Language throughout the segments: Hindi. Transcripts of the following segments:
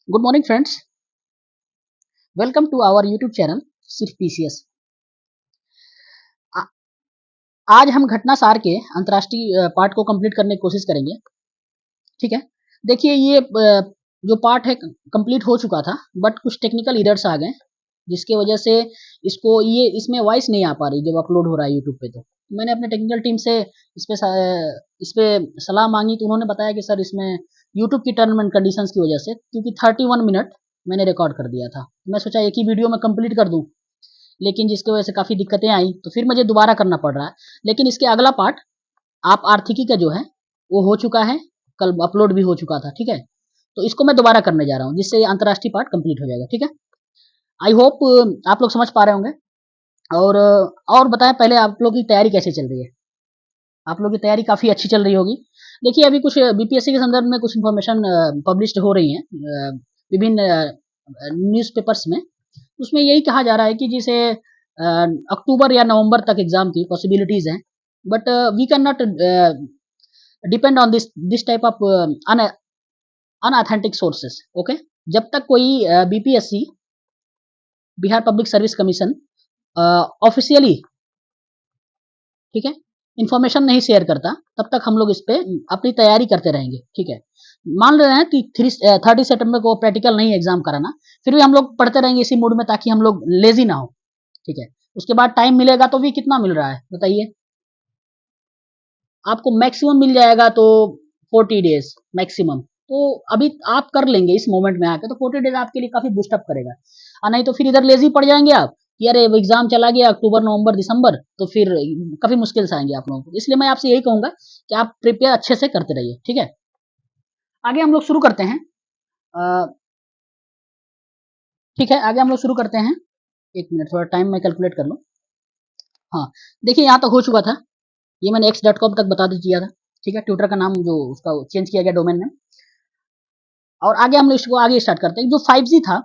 Good morning friends, welcome to our YouTube channel सिर्फ पीसीएस। आज हम घटना सार के अंतर्राष्ट्रीय पार्ट को कंप्लीट करने की कोशिश करेंगे। ठीक है, देखिए ये जो पार्ट है कंप्लीट हो चुका था, बट कुछ टेक्निकल एरर्स आ गए जिसके वजह से इसको ये इसमें वॉइस नहीं आ पा रही जब अपलोड हो रहा है यूट्यूब पे। तो मैंने अपने टेक्निकल टीम से इस पे सलाह मांगी, तो उन्होंने बताया कि सर इसमें यूट्यूब की टर्म एंड कंडीशंस की वजह से, क्योंकि 31 मिनट मैंने रिकॉर्ड कर दिया था, मैं सोचा एक ही वीडियो में कंप्लीट कर दूं, लेकिन जिसकी वजह से काफ़ी दिक्कतें आई, तो फिर मुझे दोबारा करना पड़ रहा है। लेकिन इसके अगला पार्ट आप आर्थिकी का जो है वो हो चुका है, कल अपलोड भी हो चुका था। ठीक है, तो इसको मैं दोबारा करने जा रहा हूँ जिससे ये अंतर्राष्ट्रीय पार्ट कंप्लीट हो जाएगा। ठीक है, आई होप आप लोग समझ पा रहे होंगे। और बताएं, पहले आप लोग की तैयारी कैसे चल रही है? आप लोग की तैयारी काफ़ी अच्छी चल रही होगी। देखिए अभी कुछ बीपीएससी के संदर्भ में कुछ इन्फॉर्मेशन पब्लिश्ड हो रही हैं विभिन्न न्यूज़पेपर्स में। उसमें यही कहा जा रहा है कि जैसे अक्टूबर या नवंबर तक एग्जाम की पॉसिबिलिटीज हैं, but we can not depend on this type of unauthentic sources. Okay, जब तक कोई BPSC Bihar public service commission officially, ठीक है, इंफॉर्मेशन नहीं शेयर करता, तब तक हम लोग इस पे अपनी तैयारी करते रहेंगे। ठीक है, मान रहे हैं कि 30 सितंबर को प्रैक्टिकल नहीं एग्जाम कराना, फिर भी हम लोग पढ़ते रहेंगे इसी मूड में, ताकि हम लोग लेजी ना हो। ठीक है, उसके बाद टाइम मिलेगा तो भी कितना मिल रहा है बताइए? आपको मैक्सिमम मिल जाएगा तो 40 डेज मैक्सिमम। तो अभी आप कर लेंगे इस मोमेंट में आके, तो 40 डेज आपके लिए काफी बूस्टअप करेगा। और नहीं तो फिर इधर लेजी पड़ जाएंगे आप कि अरे एग्जाम चला गया अक्टूबर नवंबर दिसंबर, तो फिर काफी मुश्किल से आएंगे आप लोगों को। इसलिए मैं आपसे यही कहूंगा कि आप प्रिपेयर अच्छे से करते रहिए। ठीक है, आगे हम लोग शुरू करते हैं। ठीक है, आगे हम लोग शुरू करते हैं। एक मिनट, थोड़ा टाइम में कैलकुलेट कर लो। हाँ, देखिए यहाँ तक हो चुका था, ये मैंने x.com तक बता दिया था। ठीक है, ट्विटर का नाम जो उसका चेंज किया गया डोमेन नेम। और आगे हम लोग इसको आगे स्टार्ट करते हैं। जो 5G था,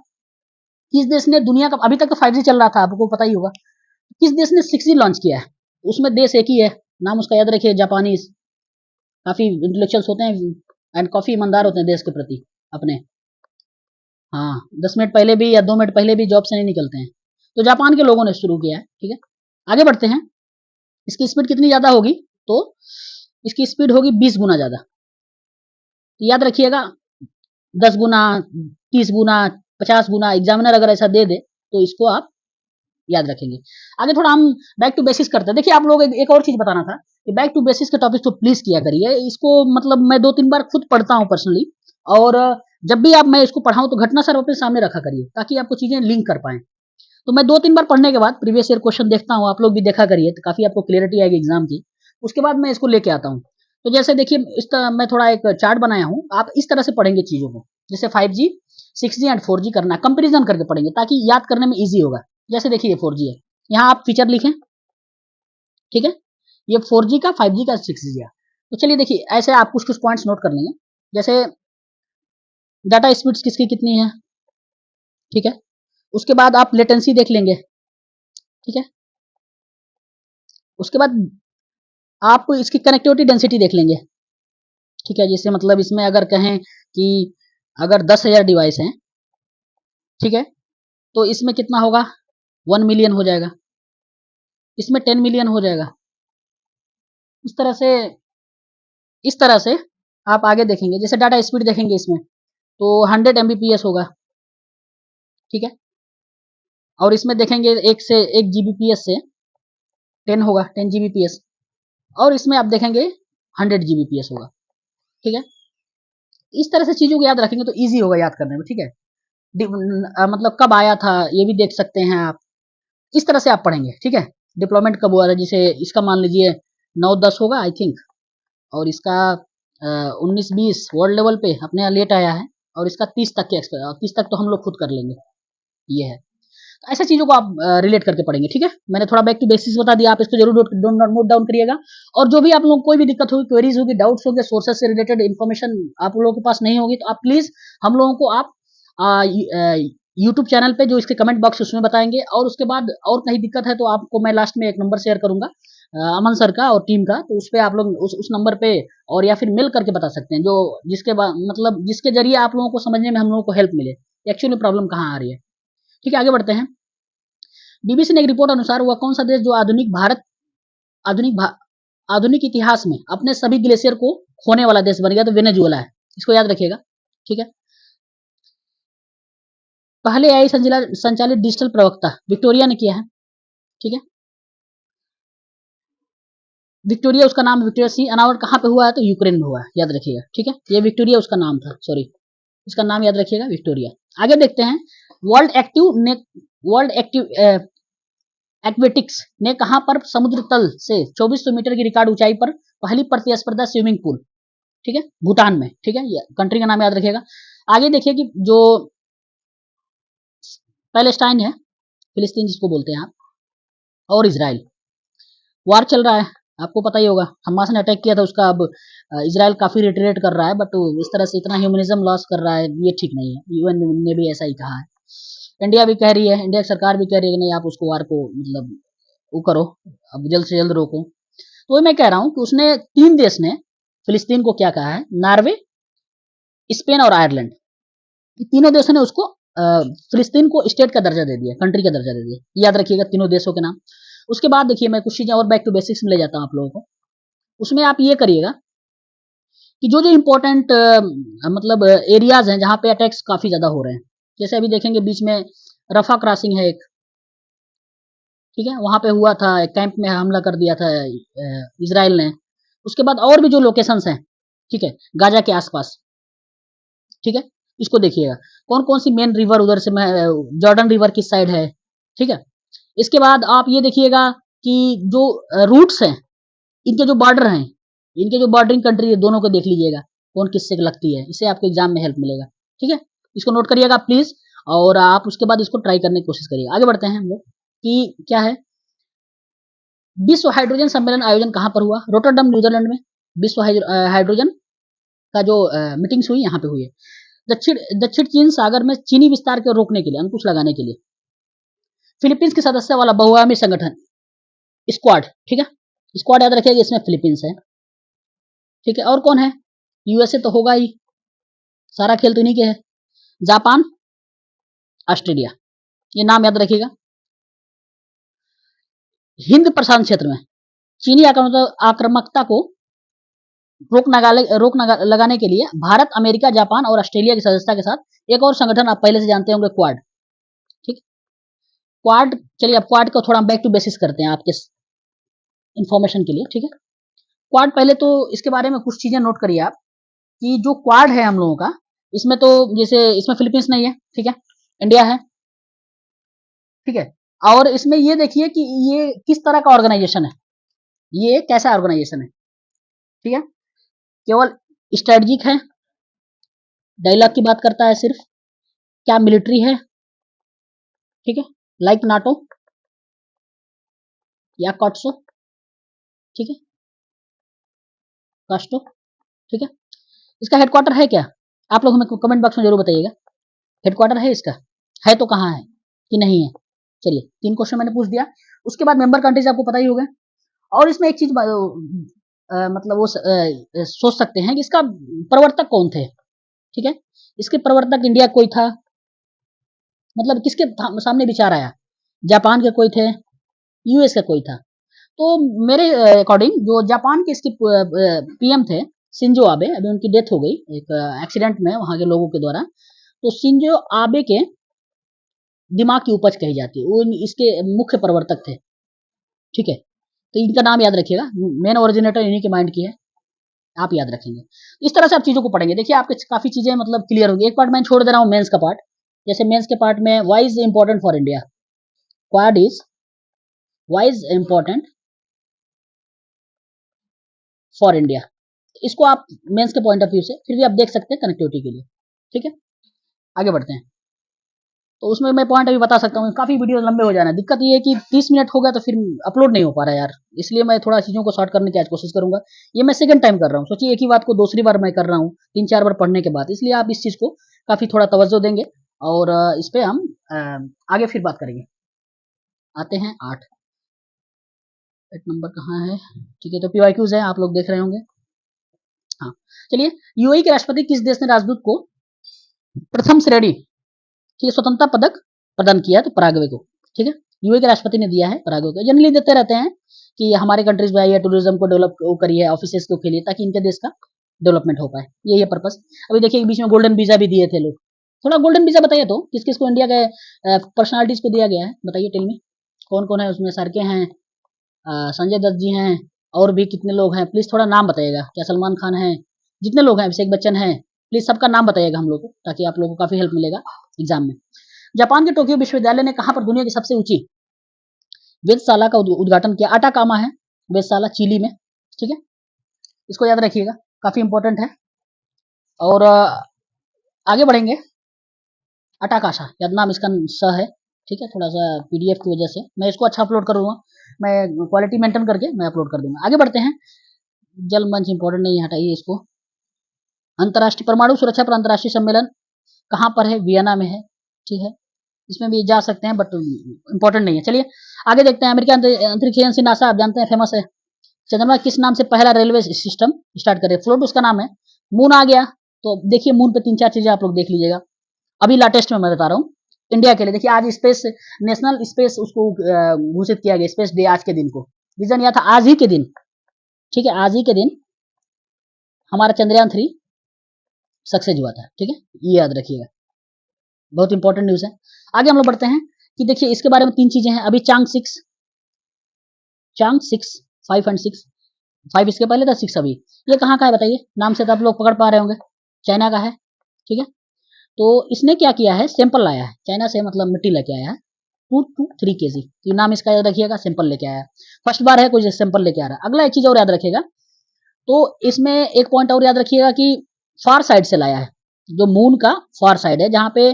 किस देश ने दुनिया का, अभी तक तो 5G चल रहा था आपको पता ही होगा, किस देश ने 6G लॉन्च किया है? उसमें देश एक ही है, नाम उसका याद रखिए, जापानीज। काफी इंटेलेक्चुअल्स होते हैं एंड काफी ईमानदार होते हैं देश के प्रति अपने। हाँ, 10 मिनट पहले भी या 2 मिनट पहले भी जॉब से नहीं निकलते हैं। तो जापान के लोगों ने शुरू किया है। ठीक है, आगे बढ़ते हैं। इसकी स्पीड कितनी ज्यादा होगी? तो इसकी स्पीड होगी 20 गुना ज्यादा। तो याद रखिएगा, 10 गुना, 30 गुना, 50 गुना, एग्जामिनर अगर ऐसा दे दे तो इसको आप याद रखेंगे। आगे थोड़ा हम बैक टू बेसिस करते हैं। देखिए आप लोग एक और चीज बताना था कि बैक टू बेसिस के टॉपिक तो प्लीज किया करिए। इसको मतलब मैं 2-3 बार खुद पढ़ता हूँ पर्सनली, और जब भी आप मैं इसको पढ़ाऊँ तो घटना सर अपने सामने रखा करिए, ताकि आपको चीजें लिंक कर पाए। तो मैं 2-3 बार पढ़ने के बाद प्रीवियस ईयर क्वेश्चन देखता हूँ, आप लोग भी देखा करिए, तो काफी आपको क्लियरिटी आएगी एग्जाम की। उसके बाद मैं इसको लेके आता हूँ। तो जैसे देखिए इस तरह मैं थोड़ा एक चार्ट बनाया हूँ, आप इस तरह से पढ़ेंगे चीजों को। जैसे 5G, 6G एंड 4G करना, कंपेरिजन करके पढ़ेंगे ताकि याद करने में इजी होगा। जैसे देखिए ये 4G है, यहाँ आप फीचर लिखें। ठीक है, ये 4G का, 5G का, 6G का। तो चलिए देखिए ऐसे आप कुछ कुछ पॉइंट्स नोट कर लेंगे। जैसे डाटा स्पीड्स किसकी कितनी है, ठीक है। उसके बाद आप लेटेंसी देख लेंगे। ठीक है, उसके बाद आप इसकी कनेक्टिविटी डेंसिटी देख लेंगे। ठीक है, जैसे मतलब इसमें अगर कहें कि अगर 10,000 डिवाइस हैं, ठीक है, तो इसमें कितना होगा? 1 मिलियन हो जाएगा, इसमें 10 मिलियन हो जाएगा। इस तरह से, इस तरह से आप आगे देखेंगे। जैसे डाटा स्पीड देखेंगे इसमें, तो 100 Mbps होगा। ठीक है, और इसमें देखेंगे 1 से 10 होगा, 10 Gbps। और इसमें आप देखेंगे 100 Gbps होगा। ठीक है, इस तरह से चीजों को याद रखेंगे तो ईजी होगा याद करने में। ठीक है, मतलब कब आया था ये भी देख सकते हैं आप। इस तरह से आप पढ़ेंगे। ठीक है, डिप्लॉयमेंट कब हुआ था, जैसे इसका मान लीजिए 9-10 होगा आई थिंक, और इसका 19-20 वर्ल्ड लेवल पे अपने यहाँ लेट आया है, और इसका 30 तक के 30 तक तो हम लोग खुद कर लेंगे। ये है, तो ऐसे चीजों को आप रिलेट करके पढ़ेंगे। ठीक है, मैंने थोड़ा बैक टू बेसिस बता दिया, आप इसको जरूर नोट डाउन करिएगा। और जो भी आप लोगों को कोई भी दिक्कत होगी, क्वेरीज होगी, डाउट्स होंगे, सोर्सेज से रिलेटेड इन्फॉर्मेशन आप लोगों के पास नहीं होगी, तो आप प्लीज हम लोगों को आप यूट्यूब चैनल पे जो इसके कमेंट बॉक्स उसमें बताएंगे, और उसके बाद और कहीं दिक्कत है तो आपको मैं लास्ट में एक नंबर शेयर करूंगा अमन सर का और टीम का, तो उस पर आप लोग उस नंबर पे और या फिर मेल करके बता सकते हैं, जो जिसके मतलब जिसके जरिए आप लोगों को समझने में हम लोगों को हेल्प मिले एक्चुअली प्रॉब्लम कहाँ आ रही है। ठीक है, आगे बढ़ते हैं। बीबीसी ने एक रिपोर्ट अनुसार वह कौन सा देश जो आधुनिक आधुनिक इतिहास में अपने सभी ग्लेशियर को खोने वाला देश बन गया, तो वेनेजुएला है, इसको याद रखिएगा। ठीक है, पहले आई संचालित डिजिटल प्रवक्ता विक्टोरिया ने किया है। ठीक है, विक्टोरिया उसका नाम, विक्टोरिया सी अनावरण कहाँ पे हुआ है, तो यूक्रेन में हुआ है, याद रखिएगा। ठीक है, ये विक्टोरिया उसका नाम था, सॉरी, इसका नाम याद रखिएगा, विक्टोरिया। आगे देखते हैं, वर्ल्ड एक्टिव एक्वेटिक्स ने कहां पर समुद्र तल से 2400 मीटर की रिकॉर्ड ऊंचाई पर पहली प्रतिस्पर्धा स्विमिंग पूल, ठीक है, भूटान में। ठीक है, ये कंट्री का नाम याद रखिएगा। आगे देखिए कि जो पैलेस्टाइन है, फिलिस्तीन जिसको बोलते हैं आप, और इसराइल, वार चल रहा है, आपको पता ही होगा, हमास ने अटैक किया था उसका, अब इसराइल काफी रिटरेट कर रहा है, बट इस तरह से इतना ह्यूमनिज्म लॉस कर रहा है, ये ठीक नहीं है। यूएन ने भी ऐसा ही कहा है, इंडिया भी कह रही है, इंडिया की सरकार भी कह रही है कि नहीं, आप उसको वार को मतलब वो करो, अब जल्द से जल्द रोको। तो मैं कह रहा हूं कि उसने 3 देश ने फिलिस्तीन को क्या कहा है, नॉर्वे, स्पेन और आयरलैंड, ये तीनों देशों ने उसको फिलिस्तीन को स्टेट का दर्जा दे दिया, कंट्री का दर्जा दे दिया, याद रखिएगा तीनों देशों के नाम। उसके बाद देखिए, मैं कुछ चीजें और बैक टू बेसिक्स में ले जाता हूं आप लोगों को। उसमें आप ये करिएगा कि जो जो इम्पोर्टेंट मतलब एरियाज हैं जहां पे अटैक्स काफी ज्यादा हो रहे हैं, जैसे अभी देखेंगे बीच में रफा क्रॉसिंग है एक, ठीक है, वहां पे हुआ था, कैंप में हमला कर दिया था इसराइल ने। उसके बाद और भी जो लोकेशंस हैं, ठीक है, गाजा के आसपास, ठीक है, इसको देखिएगा कौन कौन सी मेन रिवर उधर से, जॉर्डन रिवर किस साइड है। ठीक है, इसके बाद आप ये देखिएगा कि जो रूट्स हैं, इनके जो बॉर्डर हैं, इनके जो बॉर्डरिंग कंट्री है, दोनों को देख लीजिएगा कौन किससे लगती है, इससे आपको एग्जाम में हेल्प मिलेगा। ठीक है, इसको नोट करिएगा प्लीज, और आप उसके बाद इसको ट्राई करने की कोशिश करिएगा। आगे बढ़ते हैं हम लोग कि क्या है, विश्व हाइड्रोजन सम्मेलन आयोजन कहां पर हुआ, रोटरडम न्यूजीलैंड में। विश्व हाइड्रोजन का जो मीटिंग्स हुई यहाँ पे हुई है। दक्षिण दक्षिण चीन सागर में चीनी विस्तार को रोकने के लिए, अंकुश लगाने के लिए, फिलीपींस के सदस्य वाला बहुआयामी संगठन स्क्वाड, ठीक है, स्क्वाड याद रखिएगा, इसमें फिलीपींस है। ठीक है, और कौन है, यूएसए तो होगा ही, सारा खेल तो इन्हीं के है, जापान, ऑस्ट्रेलिया, ये नाम याद रखिएगा। हिंद प्रशांत क्षेत्र में चीनी आक्रामकता को लगाने के लिए भारत, अमेरिका, जापान और ऑस्ट्रेलिया की सदस्यता के साथ एक और संगठन आप पहले से जानते होंगे, क्वाड। ठीक, क्वाड, चलिए अब क्वाड को थोड़ा बैक टू बेसिस करते हैं आपके इंफॉर्मेशन के लिए। ठीक है, क्वाड, पहले तो इसके बारे में कुछ चीजें नोट करिए आप, कि जो क्वाड है हम लोगों का, इसमें तो जैसे इसमें फिलीपींस नहीं है, ठीक है, इंडिया है, ठीक है, और इसमें ये देखिए कि ये किस तरह का ऑर्गेनाइजेशन है, ये कैसा ऑर्गेनाइजेशन है। ठीक है, केवल स्ट्रेटजिक है, डायलॉग की बात करता है सिर्फ, क्या मिलिट्री है, ठीक है, लाइक नाटो या कॉट्सो, ठीक है, कास्टो, ठीक है, इसका हेडक्वार्टर है क्या, आप लोग हमें कमेंट बॉक्स में जरूर बताइएगा, हेडक्वार्टर है इसका, है तो कहाँ है कि नहीं है। चलिए 3 क्वेश्चन मैंने पूछ दिया। उसके बाद मेंबर कंट्रीज आपको पता ही होगा, और इसमें एक चीज मतलब वो सोच सकते हैं कि इसका प्रवर्तक कौन थे। ठीक है, इसके प्रवर्तक इंडिया कोई था, मतलब किसके सामने विचार आया, जापान के कोई थे, यूएस का कोई था। तो मेरे अकॉर्डिंग जो जापान के इसके पीएम थे शिंजो आबे, अभी उनकी डेथ हो गई एक एक्सीडेंट में वहां के लोगों के द्वारा, तो शिंजो आबे के दिमाग की उपज कही जाती है, वो इसके मुख्य प्रवर्तक थे। ठीक है, तो इनका नाम याद रखिएगा, मेन ओरिजिनेटर इन्हीं के माइंड की है, आप याद रखेंगे। इस तरह से आप चीजों को पढ़ेंगे, देखिए आपके काफी चीजें मतलब क्लियर होगी। एक पार्ट मैं छोड़ दे रहा हूँ मेंस का पार्ट, जैसे मेंस के पार्ट में why is important for India, quad is why is important for India, इसको आप मेंस के पॉइंट ऑफ व्यू से फिर भी आप देख सकते हैं कनेक्टिविटी के लिए। ठीक है, आगे बढ़ते हैं। तो उसमें मैं पॉइंट अभी बता सकता हूँ, काफी वीडियो लंबे हो जाना, दिक्कत ये है कि 30 मिनट हो गया तो फिर अपलोड नहीं हो पा रहा है यार, इसलिए मैं थोड़ा चीजों को शॉर्ट करने की आज कोशिश करूंगा। ये मैं सेकंड टाइम कर रहा हूँ, सोचिए एक ही बात को दूसरी बार मैं कर रहा हूँ 3-4 बार पढ़ने के बाद, इसलिए आप इस चीज को काफी थोड़ा तवज्जो देंगे और इस पे हम आगे फिर बात करेंगे। आते हैं 8 नंबर कहाँ है, ठीक है, तो पीवाईक्यूज है, आप लोग देख रहे होंगे। हाँ चलिए, यूएई के राष्ट्रपति किस देश ने राजदूत को प्रथम श्रेणी, ठीक है, स्वतंत्रता पदक प्रदान किया, तो पराग्वे को, ठीक है, यूएई के राष्ट्रपति ने दिया है पराग्वे को। जनरली देते रहते हैं कि हमारे कंट्रीज में आइए, टूरिज्म को डेवलप करिए, ऑफिसेस को खेलिए, ताकि इनके देश का डेवलपमेंट हो पाए, यही है पर्पस। अभी देखिए बीच में गोल्डन वीजा भी दिए थे लोग। थोड़ा गोल्डन वीजा बताइए तो किस किस को इंडिया के पर्सनालिटीज को दिया गया है, बताइए टेल मी, कौन कौन है उसमें। सर के हैं, संजय दत्त जी हैं, और भी कितने लोग हैं, प्लीज थोड़ा नाम बताइएगा। क्या सलमान खान है, जितने लोग हैं, अभिषेक बच्चन है, प्लीज सबका नाम बताइएगा हम लोग को, ताकि आप लोगों को काफी हेल्प मिलेगा एग्जाम में। जापान के टोक्यो विश्वविद्यालय ने कहां पर दुनिया की सबसे ऊंची वेधशाला का उद्घाटन किया? अटाकामा है वेधशाला, चिली में, ठीक है, इसको याद रखिएगा, काफी इंपॉर्टेंट है। और आगे बढ़ेंगे। अटाकाशा याद नाम इसका स है, ठीक है, थोड़ा सा पीडीएफ की वजह से मैं इसको अच्छा अपलोड करूंगा, मैं क्वालिटी मेंटेन करके मैं अपलोड कर दूंगा। आगे बढ़ते हैं। जल मंच इंपॉर्टेंट नहीं है, हटाइए इसको। अंतर्राष्ट्रीय परमाणु सुरक्षा पर अंतर्राष्ट्रीय सम्मेलन कहां पर है? वियना में है, ठीक है, इसमें भी जा सकते हैं बट इंपॉर्टेंट नहीं है। चलिए आगे देखते हैं। अमेरिका अंतरिक्ष एजेंसी नासा, आप जानते हैं, फेमस है। चंद्रमा किस नाम से पहला रेलवे सिस्टम स्टार्ट करे? फ्लोट उसका नाम है। मून आ गया, तो देखिए मून पे 3-4 चीजें आप लोग देख लीजिएगा। अभी लेटेस्ट में मैं बता रहा हूँ इंडिया के लिए। देखिए आज स्पेस, नेशनल स्पेस उसको घोषित किया गया, स्पेस डे आज के दिन को। रीजन यह था आज ही के दिन, ठीक है, आज ही के दिन हमारा चंद्रयान 3 सक्सेस हुआ था, ठीक है, ये याद रखिएगा, बहुत इंपॉर्टेंट न्यूज है। आगे हम लोग बढ़ते हैं कि देखिए इसके बारे में 3 चीजें हैं। अभी चांग 6 5 एंड 6, 5 इसके पहले था, 6 अभी। ये कहाँ का है बताइए, नाम से तो आप लोग पकड़ पा रहे होंगे, चाइना का है, ठीक है। तो इसने क्या किया है, सैंपल लाया है चाइना से, मतलब मिट्टी लेके आया है 2 to 3 kg। ये नाम इसका याद रखिएगा, सैंपल लेके आया है, फर्स्ट बार है कोई सैंपल लेके आ रहा है। अगला एक चीज और याद रखिएगा, तो इसमें एक पॉइंट और याद रखिएगा कि फार साइड से लाया है, जो मून का फार साइड है, जहाँ पे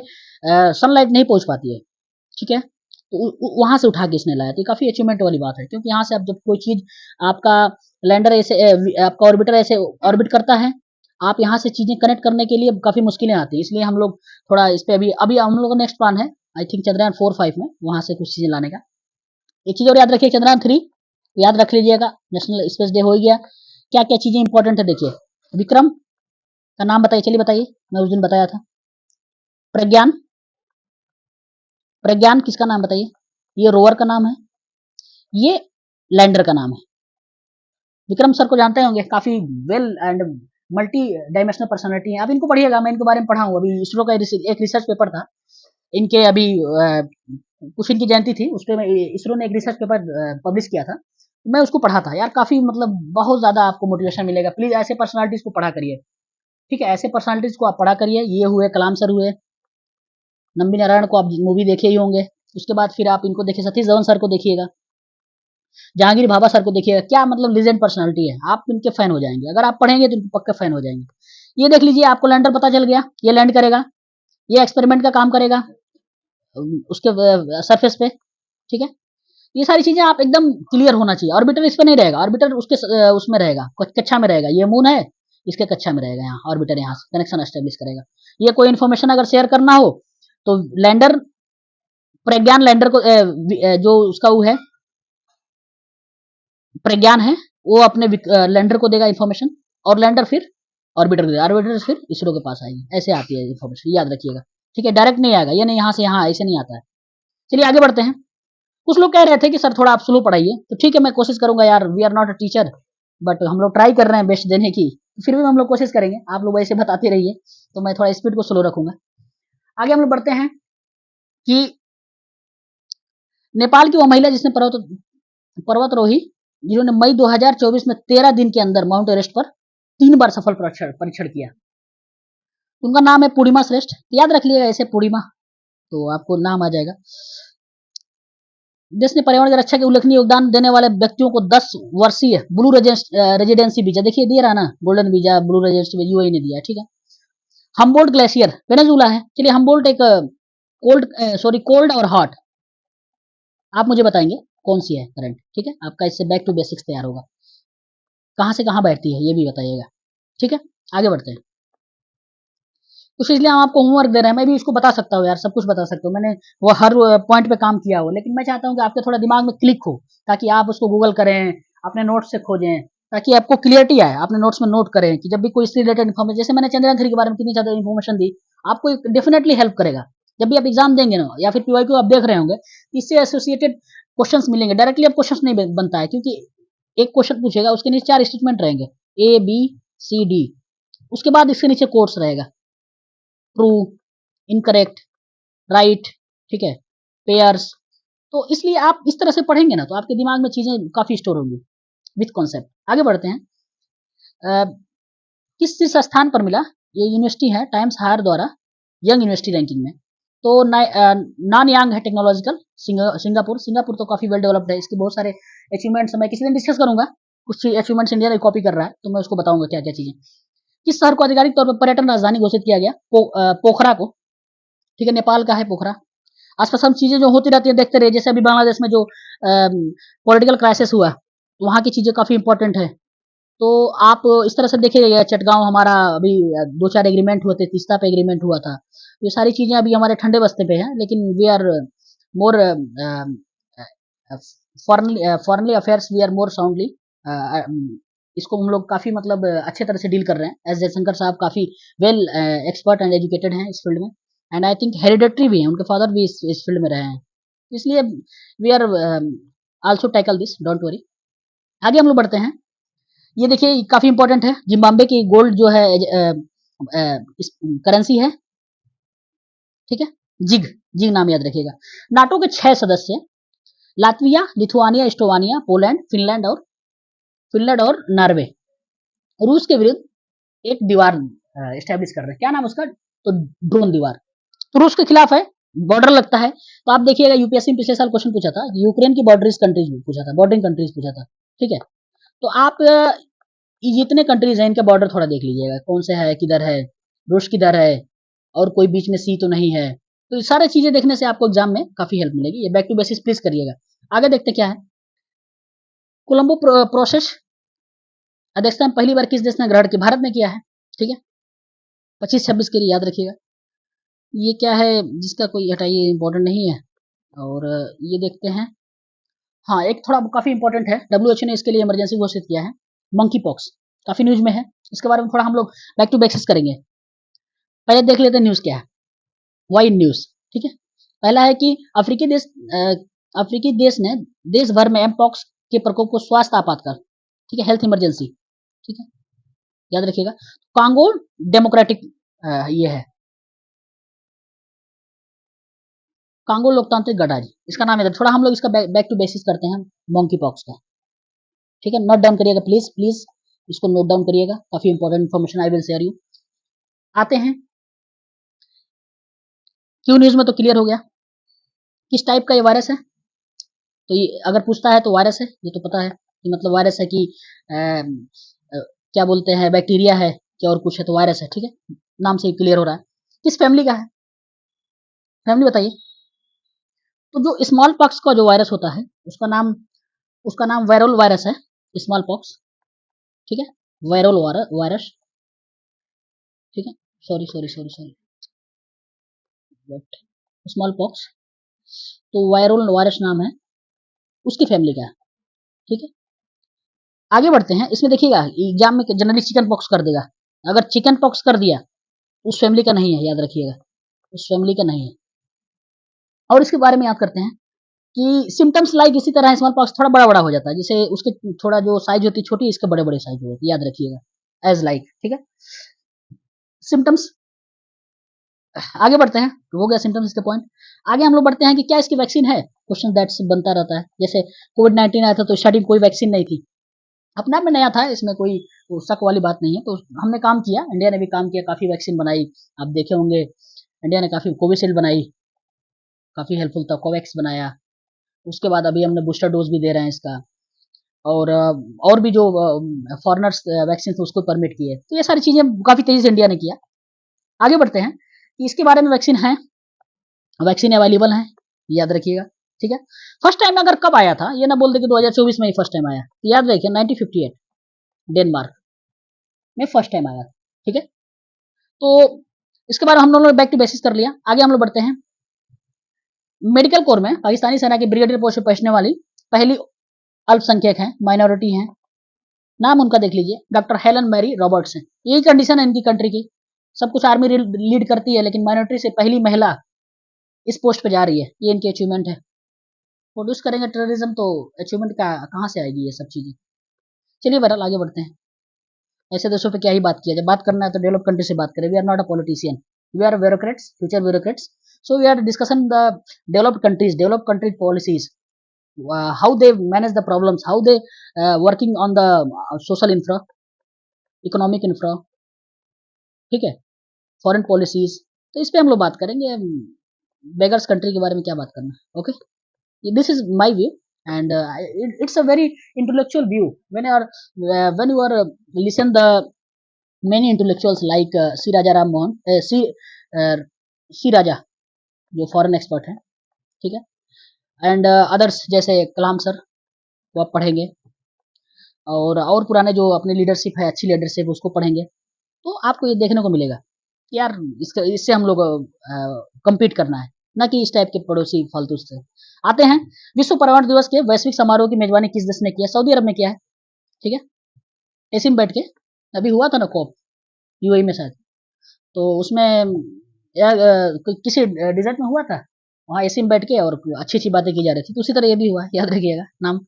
सनलाइट नहीं पहुंच पाती है, ठीक है, तो वहां से उठा के इसने लाया। तो काफी अचीवमेंट वाली बात है, क्योंकि यहाँ से आप जब कोई चीज, आपका लैंडर ऐसे, आपका ऑर्बिटर ऐसे ऑर्बिट करता है, आप यहाँ से चीजें कनेक्ट करने के लिए काफी मुश्किलें आती है, इसलिए हम लोग थोड़ा इस पे अभी अभी हम लोग का नेक्स्ट प्लान है, आई थिंक चंद्रयान 4-5 में वहां से कुछ चीजें लाने का। एक चीज और याद रखिए, चंद्रयान 3 याद रख लीजिएगा, नेशनल स्पेस डे हो गया। क्या क्या चीजें इंपॉर्टेंट है देखिए। विक्रम का नाम बताइए, चलिए बताइए, मैं उस दिन बताया था। प्रज्ञान, प्रज्ञान किसका नाम बताइए? ये रोवर का नाम है, ये लैंडर का नाम है। विक्रम सर को जानते होंगे, काफी well and multi dimensional personality है, आप इनको पढ़िएगा, मैं इनके बारे में पढ़ा हूँ। अभी इसरो का एक रिसर्च पेपर था इनके, अभी कुछ इनकी जयंती थी, उस पर इसरो ने एक रिसर्च पेपर पब्लिश किया था, मैं उसको पढ़ा था यार, काफी मतलब बहुत ज्यादा आपको मोटिवेशन मिलेगा। प्लीज ऐसे पर्सनालिटीज को पढ़ा करिए, ठीक है, ऐसे पर्सनालिटीज को आप पढ़ा करिए। ये हुए कलाम सर, हुए नंबी नारायण को आप मूवी देखे ही होंगे, उसके बाद फिर आप इनको देखिए, सतीश धवन सर को देखिएगा, जहांगीर भाभा सर को देखिएगा, क्या मतलब लीजेंड पर्सनालिटी है, आप इनके फैन हो जाएंगे, अगर आप पढ़ेंगे तो इनके पक्के फैन हो जाएंगे। ये देख लीजिए, आपको लैंडर पता चल गया, ये लैंड करेगा, ये एक्सपेरिमेंट का काम करेगा उसके सरफेस पे, ठीक है। ये सारी चीजें आप एकदम क्लियर होना चाहिए। ऑर्बिटर इस पे नहीं रहेगा, ऑर्बिटर उसके उसमें रहेगा, कक्षा में रहेगा, ये मून है, इसके कक्षा में रहेगा, यहाँ ऑर्बिटर यहाँ से कनेक्शन एस्टेब्लिश करेगा। ये कोई इन्फॉर्मेशन अगर शेयर करना हो तो लैंडर, प्रज्ञान लैंडर को जो उसका वो है प्रज्ञान है, वो अपने लैंडर को देगा इन्फॉर्मेशन, और लैंडर फिर ऑर्बिटर को देगा, ऑर्बिटर फिर इसरो के पास आएगी, ऐसे आती है इन्फॉर्मेशन, याद रखिएगा, ठीक है। डायरेक्ट नहीं आएगा, ये नहीं यहाँ से यहाँ ऐसे नहीं आता है। चलिए आगे बढ़ते हैं। कुछ लोग कह रहे थे कि सर थोड़ा आप स्लो पढ़ाइए, तो ठीक है, मैं कोशिश करूंगा यार, we are not a teacher, but हम लोग ट्राई कर रहे हैं बेस्ट देने की, फिर भी हम लोग कोशिश करेंगे, आप लोग ऐसे बताते रहिए, तो मैं थोड़ा स्पीड को स्लो रखूंगा। आगे हम लोग बढ़ते हैं कि नेपाल की वो महिला जिसने पर्वतरोही जिन्होंने मई 2024 में 13 दिन के अंदर माउंट एवरेस्ट पर 3 बार सफल परीक्षण किया, उनका नाम है पूर्णिमा श्रेष्ठ, याद रख लिएगा ऐसे पूर्णिमा, तो आपको नाम आ जाएगा। देश ने पर्यावरण की रक्षा के उल्लेखनीय योगदान देने वाले व्यक्तियों को 10 वर्षीय ब्लू रेजिडेंसी वीजा, देखिए दे रहा ना, golden visa, blue residency UAE ने दिया, ठीक है। हम्बोल्ट ग्लेशियर वेनेजुला है। चलिए हम्बोल्ट एक कोल्ड और हॉट, आप मुझे बताएंगे कौन सी है करंट, ठीक है, आपका इससे बैक टू बेसिक्स तैयार होगा। कहां से कहां बैठती है ये भी बताइएगा, ठीक है। आगे बढ़ते हैं। कुछ इसलिए हम आपको होमवर्क दे रहे हैं। मैं भी इसको बता सकता हूँ यार, सब कुछ बता सकता हूँ, मैंने वो हर पॉइंट पे काम किया हो, लेकिन मैं चाहता हूँ कि आपके थोड़ा दिमाग में क्लिक हो, ताकि आप उसको गूगल करें, अपने नोट्स से खोजें, ताकि आपको क्लियरिटी आए, अपने नोट्स में नोट करें कि जब भी कोई इससे रिलेटेड इन्फॉर्मेशन, जैसे मैंने चंद्रयान 3 के बारे में कितनी ज़्यादा इन्फॉर्मेशन दी, आपको डेफिनेटली हेल्प करेगा। जब भी आप एग्जाम देंगे ना, या फिर पीवाईक्यू आप देख रहे होंगे, इससे एसोसिएटेड क्वेश्चंस मिलेंगे। डायरेक्टली अब क्वेश्चंस नहीं बनता है, क्योंकि एक क्वेश्चन पूछेगा, उसके नीचे 4 स्टेटमेंट रहेंगे, ए बी सी डी, उसके बाद इसके नीचे कोट्स रहेगा, ट्रू, इनकरेक्ट, राइट, ठीक है, पेयर्स। तो इसलिए आप इस तरह से पढ़ेंगे ना, तो आपके दिमाग में चीजें काफी स्टोर होंगी विथ कॉन्सेप्ट। आगे बढ़ते हैं। अ, किस शीर्ष स्थान पर मिला? ये यूनिवर्सिटी है टाइम्स हायर द्वारा यंग यूनिवर्सिटी रैंकिंग में। तो नॉन यांग है टेक्नोलॉजिकल सिंगापुर। सिंगापुर तो काफी वेल डेवलप्ड है, इसके बहुत सारे अचीवमेंट्स मैं किसी दिन डिस्कस करूंगा। कुछ अचीवमेंट्स इंडिया ने कॉपी कर रहा है, तो मैं उसको बताऊंगा क्या क्या चीजें। किस शहर को आधिकारिक तौर पर पर्यटन राजधानी घोषित किया गया? पोखरा को, ठीक है, नेपाल का है पोखरा। आसपास हम चीजें जो होती रहती है देखते रहिए, जैसे अभी बांग्लादेश में जो पॉलिटिकल क्राइसिस हुआ, वहाँ की चीजें काफी इंपॉर्टेंट है। तो आप इस तरह से देखिएगा, चटगांव हमारा अभी 2-4 एग्रीमेंट हुए थे, तीस्ता पे एग्रीमेंट हुआ था। ये सारी चीजें अभी हमारे ठंडे बस्ते पे हैं, लेकिन we are more foreignly affairs, we are more soundly, इसको हम लोग काफी मतलब अच्छे तरह से डील कर रहे हैं। एस जयशंकर साहब काफी वेल एक्सपर्ट एंड एजुकेटेड हैं इस फील्ड में, एंड आई थिंक हेरिडेटरी भी है, उनके फादर भी इस फील्ड में रहे हैं, इसलिए we are also tackle this, don't worry. आगे हम लोग बढ़ते हैं। ये देखिए काफी इंपॉर्टेंट है, जिम्बाब्वे की गोल्ड जो है करेंसी है, ठीक है, जिग, जिग नाम याद रखिएगा। नाटो के 6 सदस्य, Latvia, Lithuania, Estonia, Poland, Finland और नॉर्वे, रूस के विरुद्ध एक दीवार एस्टेब्लिश कर रहे हैं। क्या नाम उसका? तो ड्रोन दीवार। तो रूस के खिलाफ है, बॉर्डर लगता है। तो आप देखिएगा यूपीएससी में पिछले साल क्वेश्चन पूछा था, यूक्रेन की बॉर्डरिंग कंट्रीज पूछा था, बॉर्डरिंग कंट्रीज पूछा था, ठीक है। तो आप जितने कंट्रीज हैं इनके बॉर्डर थोड़ा देख लीजिएगा, कौन से है, किधर है, रूस किधर है, और कोई बीच में सी तो नहीं है। तो ये सारी चीजें देखने से आपको एग्जाम में काफी हेल्प मिलेगी। ये बैक टू बेसिस प्लीज करिएगा। आगे देखते क्या है। कोलंबो प्रोसेस अध्यक्षता में पहली बार किस देश ने ग्रहण की? भारत ने किया है, ठीक है। 25-26 के लिए याद रखिएगा। ये क्या है जिसका कोई हटाइए, इंपॉर्टेंट नहीं है। और ये देखते हैं। हाँ, एक थोड़ा काफी इंपॉर्टेंट है, डब्ल्यूएचओ ने इसके लिए इमरजेंसी घोषित किया है, मंकी पॉक्स, काफी न्यूज में है, इसके बारे में थोड़ा हम लोग बैक टू बेसिस करेंगे। पहले देख लेते हैं न्यूज क्या है, वाइड न्यूज, ठीक है। पहला है कि अफ्रीकी देश ने देश भर में एमपॉक्स के प्रकोप को स्वास्थ्य आपातकाल, ठीक है, हेल्थ इमरजेंसी, ठीक है, याद रखिएगा। कांगो डेमोक्रेटिक ये है, कांगो लोकतांत्रिक गणराज्य, इसका नाम है। थोड़ा हम लोग इसका बैक टू बेसिस करते हैं मंकी पॉक्स का, ठीक है। नोट डाउन करिएगा प्लीज प्लीज, इसको नोट डाउन करिएगा, काफी important information I will share you. आते हैं क्यू न्यूज में, तो क्लियर हो गया किस टाइप का ये वायरस है। तो ये अगर पूछता है तो वायरस है, ये तो पता है कि मतलब वायरस है कि क्या बोलते हैं, बैक्टीरिया है क्या और कुछ है, तो वायरस है, ठीक है, नाम से क्लियर हो रहा है। किस फैमिली का है, फैमिली बताइए। तो जो स्मॉल पॉक्स का जो वायरस होता है, उसका नाम वायरल वायरस है, स्मॉल पॉक्स, ठीक है, वायरल वायरस, ठीक है। Sorry sorry sorry sorry, small pox, तो वायरल वायरस नाम है, उसकी फैमिली का है, ठीक है। आगे बढ़ते हैं। इसमें देखिएगा एग्जाम में जनरली चिकन पॉक्स कर देगा, अगर चिकन पॉक्स कर दिया उस फैमिली का नहीं है, याद रखिएगा, उस फैमिली का नहीं है। और इसके बारे में याद करते हैं कि सिम्टम्स लाइक इसी तरह स्मॉल पॉक्स थोड़ा बड़ा बड़ा हो जाता है, जैसे उसके थोड़ा जो साइज होती है छोटी, इसके बड़े बड़े साइज होती है, याद रखिएगा, एज लाइक, ठीक है, सिम्टम्स। आगे बढ़ते हैं, तो हो गया सिम्टम्स इसके पॉइंट। आगे हम लोग बढ़ते हैं कि क्या इसकी वैक्सीन है, क्वेश्चन दैट्स बनता रहता है। जैसे कोविड-19 आया था तो स्टार्टिंग कोई वैक्सीन नहीं थी, अपने आप में नया था, इसमें कोई शक वाली बात नहीं है। तो हमने काम किया, इंडिया ने भी काम किया, काफी वैक्सीन बनाई, आप देखे होंगे इंडिया ने काफी कोविशील्ड बनाई, काफी हेल्पफुल था, कोवैक्स बनाया। उसके बाद अभी हमने बूस्टर डोज भी दे रहे हैं इसका, और भी जो फॉरनर्स वैक्सीन थे उसको परमिट किए। तो ये सारी चीजें काफी तेजी से इंडिया ने किया। आगे बढ़ते हैं कि इसके बारे में वैक्सीन है, वैक्सीन अवेलेबल है, याद रखिएगा, ठीक है। फर्स्ट टाइम अगर कब आया था, ये ना बोल दे कि 2024 में ही फर्स्ट टाइम आया, तो याद रखिए 1958 डेनमार्क में फर्स्ट टाइम आया, ठीक है। तो इसके बाद हम लोगों ने बैक टू बेसिस कर लिया। आगे हम लोग बढ़ते हैं। मेडिकल कोर में पाकिस्तानी सेना की ब्रिगेडियर पोस्ट पर पहुंचने वाली पहली अल्पसंख्यक है, माइनॉरिटी है, नाम उनका देख लीजिए, डॉक्टर हेलन मैरी रॉबर्ट्स है। यही कंडीशन है इनकी कंट्री की, सब कुछ आर्मी लीड करती है, लेकिन माइनॉरिटी से पहली महिला इस पोस्ट पे जा रही है, ये इनकी अचीवमेंट है। प्रोड्यूस करेंगे टेररिज्म तो अचीवमेंट का कहाँ से आएगी ये सब चीजें। चलिए बहरहाल आगे बढ़ते हैं। ऐसे देशों पे क्या ही बात किया, जब बात करना है तो डेवलप कंट्री से बात करें। We are not a politician, we are bureaucrats, future bureaucrats. So we are discussion the develop countries policies, how they manage the problems, how they working on the social infra, economic infra, ठीक है, फॉरेन पॉलिसीज। तो इस पे हम लोग बात करेंगे। बेगर्स कंट्री के बारे में क्या बात करना। Okay, this is my view, and it's a very intellectual view when you are listen the many intellectuals like C Raja Ram Mohan, uh, C Raja जो फॉरेन एक्सपर्ट है, ठीक है, एंड अदर्स जैसे कलाम सर, वो आप पढ़ेंगे, और पुराने जो अपने लीडरशिप है, अच्छी लीडरशिप, उसको पढ़ेंगे, तो आपको ये देखने को मिलेगा कि यार इससे हम लोग कम्पीट करना है, ना कि इस टाइप के पड़ोसी फालतू से। आते हैं, विश्व पर्यावरण दिवस के वैश्विक समारोह की मेजबानी किस देश ने किया? सऊदी अरब में किया है, ठीक है, एसी में बैठ के। अभी हुआ था ना कॉप, यूएई में शायद, तो उसमें यार किसी डिजर्ट में हुआ था, वहाँ एसी में बैठ के और अच्छी अच्छी बातें की जा रही थी, तो उसी तरह ये भी हुआ, याद रखिएगा नाम।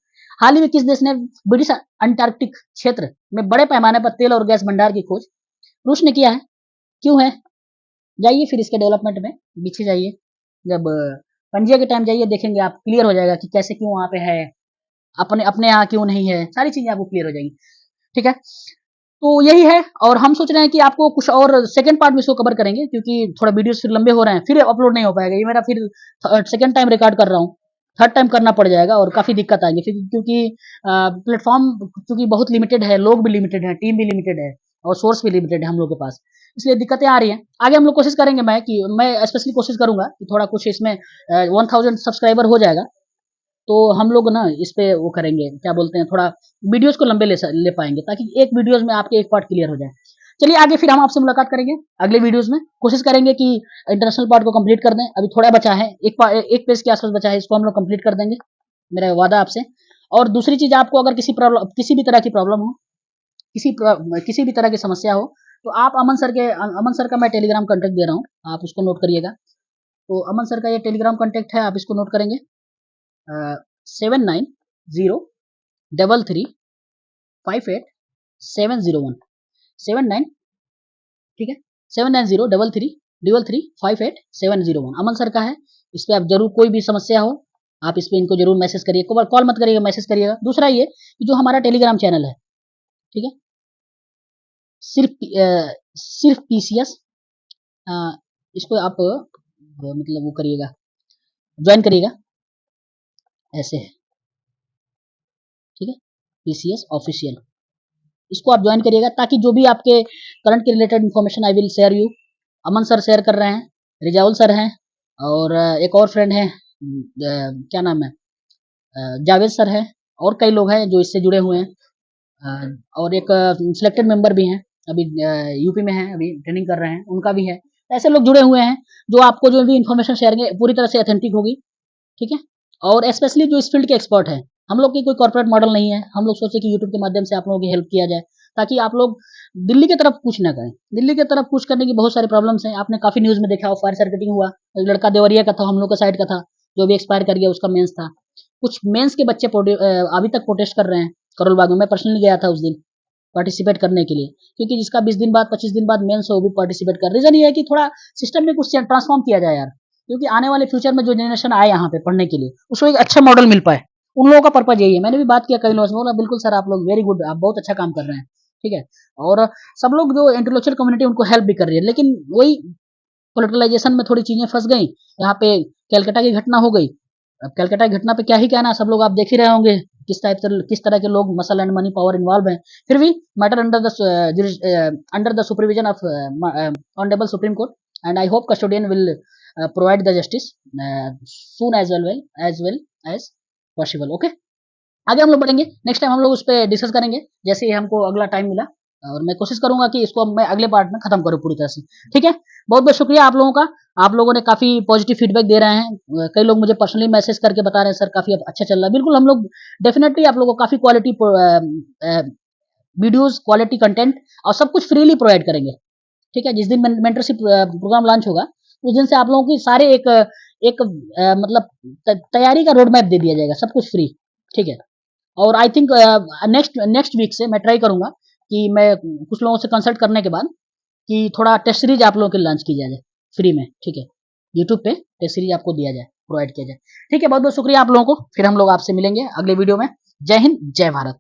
हाल ही में किस देश ने ब्रिटिश अंटार्कटिक क्षेत्र में बड़े पैमाने पर तेल और गैस भंडार की खोज? रूस ने किया है। क्यों है? जाइए फिर इसके डेवलपमेंट में पीछे जाइए, जब पंजिया के टाइम जाइए, देखेंगे आप, क्लियर हो जाएगा कि कैसे क्यों वहाँ पे है, अपने अपने यहाँ क्यों नहीं है, सारी चीजें आपको क्लियर हो जाएंगी, ठीक है। तो यही है, और हम सोच रहे हैं कि आपको कुछ और सेकंड पार्ट में इसको कवर करेंगे, क्योंकि थोड़ा वीडियोस फिर लंबे हो रहे हैं, फिर अपलोड नहीं हो पाएगा। ये मेरा फिर सेकंड टाइम रिकॉर्ड कर रहा हूँ, थर्ड टाइम करना पड़ जाएगा और काफी दिक्कत आएगी फिर, क्योंकि प्लेटफॉर्म क्योंकि बहुत लिमिटेड है, लोग भी लिमिटेड है, टीम भी लिमिटेड है, और सोर्स भी लिमिटेड है हम लोग के पास, इसलिए दिक्कतें आ रही हैं। आगे हम लोग कोशिश करेंगे, मैं स्पेशली कोशिश करूंगा कि थोड़ा कुछ इसमें 1000 सब्सक्राइबर हो जाएगा तो हम लोग ना इस पे वो करेंगे, क्या बोलते हैं, थोड़ा वीडियोस को लंबे ले पाएंगे, ताकि एक वीडियोस में आपके एक पार्ट क्लियर हो जाए। चलिए आगे फिर हम आपसे मुलाकात करेंगे अगले वीडियोस में, कोशिश करेंगे कि इंटरनेशनल पार्ट को कंप्लीट कर दें। अभी थोड़ा बचा है, एक पेज के आसपास बचा है, इसको हम लोग कंप्लीट कर देंगे, मेरा वादा आपसे। और दूसरी चीज, आपको अगर किसी भी तरह की प्रॉब्लम हो, किसी भी तरह की समस्या हो, तो आप अमन सर का मैं टेलीग्राम कॉन्टेक्ट दे रहा हूँ, आप उसको नोट करिएगा। तो अमन सर का ये टेलीग्राम कॉन्टेक्ट है, आप इसको नोट करेंगे, 7903358701, 79, ठीक है, 790333558701 अमन सर का है। इस पे आप जरूर, कोई भी समस्या हो आप इस पे इनको जरूर मैसेज करिए, कॉल मत करिएगा, मैसेज करिएगा। दूसरा ये कि जो हमारा टेलीग्राम चैनल है, ठीक है, सिर्फ पीसीएस, इसको आप मतलब वो करिएगा, ज्वाइन करिएगा, ऐसे है, ठीक है, पीसीएस ऑफिशियल, इसको आप ज्वाइन करिएगा, ताकि जो भी आपके करंट के related information I will share you. Aman sir share कर रहे हैं, रिजाउल सर हैं, और एक और फ्रेंड है, क्या नाम है, जावेद सर है, और कई लोग हैं जो इससे जुड़े हुए हैं, और एक सिलेक्टेड मेंबर भी हैं, अभी यूपी में हैं, अभी ट्रेनिंग कर रहे हैं, उनका भी है। ऐसे लोग जुड़े हुए हैं जो आपको जो भी इन्फॉर्मेशन शेयर करेंगे पूरी तरह से ऑथेंटिक होगी, ठीक है, और स्पेशली जो इस फील्ड के एक्सपर्ट हैं। हम लोग की कोई कॉर्पोरेट मॉडल नहीं है, हम लोग सोचे कि यूट्यूब के माध्यम से आप लोगों की हेल्प किया जाए, ताकि आप लोग दिल्ली की तरफ कुछ ना करें। दिल्ली की तरफ कुछ करने की बहुत सारी प्रॉब्लम्स हैं, आपने काफी न्यूज में देखा हो, फायर सर्किटिंग हुआ, एक लड़का देवरिया का था, हम लोग का साइड का था, जो भी एक्सपायर कर गया, उसका मेंस था। कुछ मेंस के बच्चे अभी तक प्रोटेस्ट कर रहे हैं करोल बाग में, मैं पर्सनली गया था उस दिन पार्टिसिपेट करने के लिए, क्योंकि जिसका 20 दिन बाद 25 दिन बाद मेंस हो, वो भी पार्टिसिपेट कर। रीजन ये है कि थोड़ा सिस्टम में कुछ ट्रांसफॉर्म किया जाए यार, क्योंकि आने वाले फ्यूचर में जो जनरेशन आए यहाँ पे पढ़ने के लिए, उसको एक अच्छा मॉडल मिल पाए, उन लोगों का पर्पज यही है। मैंने भी बात किया कई लोगों से, बोला बिल्कुल सर आप लोग वेरी गुड, आप बहुत अच्छा काम कर रहे हैं, ठीक है, और सब लोग जो इंटेलेक्चुअल कम्युनिटी उनको हेल्प भी कर रही है, लेकिन वही पोलिटिकलाइजेशन में थोड़ी चीजें फंस गई। यहाँ पे कैलकाटा की घटना हो गई, अब कैलकाटा की घटना पे क्या ही कहना, सब लोग आप देख ही रहे होंगे किस तरह के लोग muscle and money power involve हैं। फिर भी matter under the supervision of honourable supreme court, and I hope custodian will provide the justice soon as well as possible. Okay, आगे हम लोग बढ़ेंगे, नेक्स्ट टाइम हम लोग उस पर डिस्कस करेंगे जैसे ही हमको अगला टाइम मिला। और मैं कोशिश करूंगा कि इसको मैं अगले पार्ट में खत्म करूं पूरी तरह से। ठीक है, बहुत बहुत शुक्रिया आप लोगों का। आप लोगों ने काफी पॉजिटिव फीडबैक दे रहे हैं। कई लोग मुझे पर्सनली मैसेज करके बता रहे हैं सर काफी अच्छा चल रहा है। बिल्कुल, हम लोग डेफिनेटली आप लोगों को काफी क्वालिटी वीडियोस, क्वालिटी कंटेंट और सब कुछ फ्रीली प्रोवाइड करेंगे। ठीक है, जिस दिन मेंटरशिप प्रोग्राम लॉन्च होगा उस दिन से आप लोगों की सारे एक एक मतलब तैयारी का रोड मैप दे दिया जाएगा, सब कुछ फ्री। ठीक है, और I think next next week से मैं ट्राई करूंगा कि मैं कुछ लोगों से कंसल्ट करने के बाद कि थोड़ा टेस्ट सीरीज आप लोगों के लॉन्च की जाए फ्री में। ठीक है, यूट्यूब पे टेस्ट सीरीज आपको दिया जाए, प्रोवाइड किया जाए। ठीक है, बहुत बहुत शुक्रिया आप लोगों को। फिर हम लोग आपसे मिलेंगे अगले वीडियो में। जय हिंद, जय भारत।